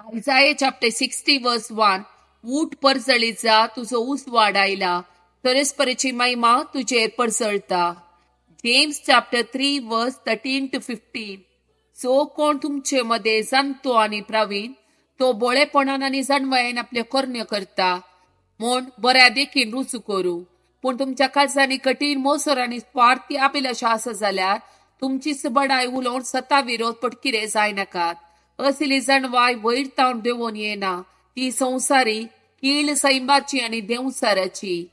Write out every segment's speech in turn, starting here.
Isaiah chapter 60 verse 1. ऊट परजळीचा तुझो ऊस वाढायला, परस्परेची महिमा तुझेर परजळता. James chapter 3 verse 13 to 15. जो कोण तुमचे मध्ये जाणतो आणि प्रवीण, तो बोळेपणान आणि जाणवयान आपले कर्ण्य करता. म्हूण बऱ्या देखीन रुजू करू. पण तुमच्या काळजांनी कठीण मोसर आणि स्वार्थी अभिलाषा आसा जाल्यार तुमची बडाय उलोवन सता विरोध पटकिरे जाय नाकात. असली जाणवाय वयर तावन देवून येना, ती संसारी कीळ सैमाची आणि देवसाराची.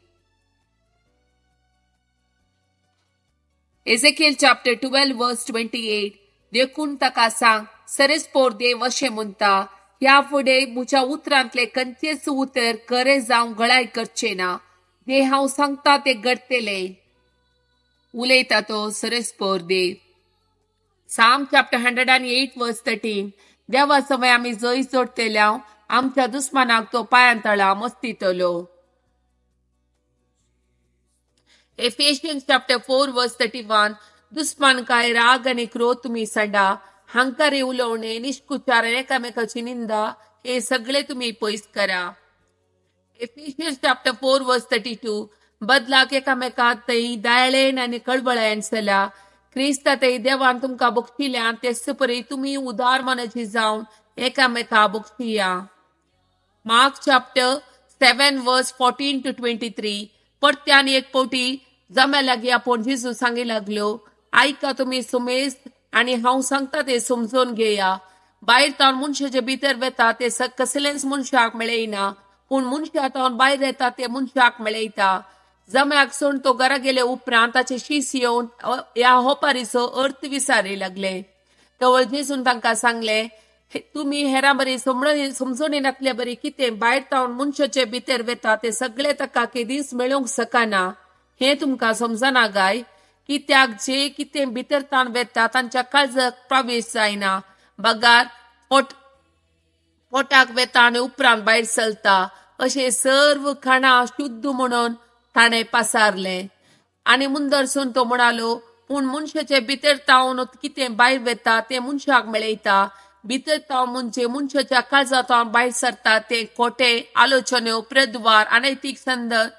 Ezekiel chapter 12 verse 28. देखून ताका सांग, सरस्पोर देव अशें म्हणता, ह्या फुडें म्हज्या उतरांतले खंयचेच उतर खरे जावं गळाय करचे ना. जे हांव सांगता ते घडतले. उलयता तो सरस्पोर देव. Psalm chapter 108 verse 13. देवा समय आम्ही जय जोडतेल्या आमच्या दुस्मानाक तो पायांतळा मस्तितलो. Ephesians chapter 4 verse 31. दुस्मान काय राग आणि क्रोध तुम्ही सडा, हंकारी उलवणे, निष्कुचार एकामेकाची निंदा, हे सगळे तुम्ही पयस करा. Ephesians chapter 4 verse 32. बदलाक एकामेकात दयाळेन आणि कळवळ्यान चला. क्रिस्तातय देवान तुमका बक्षिल्या तेच परी तुम्ही उदार मनाची जावन एकामेका बक्षिया. Mark chapter 7 verse 14 to 23. परत्यान एक पोटी जम्या लागी आपण जेजू सांगी लागलो, ऐका तुम्ही सुमेस आणि हांव सांगता ते समजून घेया. भायर तावन मनशाचे भितर वेता ते कसलेच मनशाक मेळयना, पूण मनशा तावन भायर येता ते मनशाक मेळयता. जम्याक सोडून तो घरा गेले उपरांत ताचे शीस येवन ह्या होपारीचो अर्थ विचारी लागले. तवळ जेजून तांकां सांगले, तुम्ही हेरा बरी समजून येनातले बरी कितें भायर तावन मनशाचे भितर वेता ते सगळे ताका केदीस मेळोवंक सकना. हे तुमकां समजना गाय, कित्याक जे कितें भितर ताण वेता तांच्या काळजाक प्रवेश जायना. बगार पोटाक वेता आनी उपरांत भायर चलता. अशें सर्व खाणा शुद्ध म्हणून ताणें पासारले. आनी मुंदरसून तो म्हणालो, पूण मनशाचे भितर तावन कितें भायर वेता ते मनशाक मेळयता. भितर तावन म्हणजे मनशाच्या काळजांत भायर सरता ते खोटे आलोचन्यो, प्रद्वार, अनैतिक संदर्भ,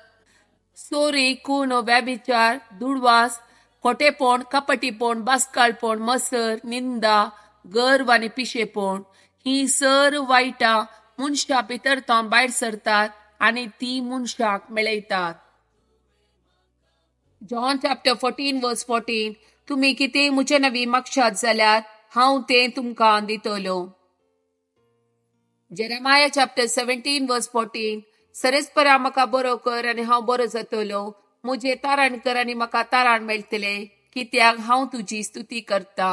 चोरी, खून, व्यभिचार, दुडवास, खोटेपण, कपटीपण, बासकाळपण, मसर, निंदा, गर्व आणि पिशेपण, ही सर्व वाईटा मनशा भितर तावन भायर सरतात आणि ती मनशाक मेळयतात. John chapter 14 verse 14. तुम्ही कितें म्हजे नवी मागशात जाल्यार हांव तें तुमकां दितलो. Jeremiah chapter 17 verse 14. सरस्परा म्हाका बरो कर आनी हांव बरो जातलो. म्हजे तारण कर आनी म्हाका तारण मेळटले, कित्याक हांव तुजी स्तुती करता.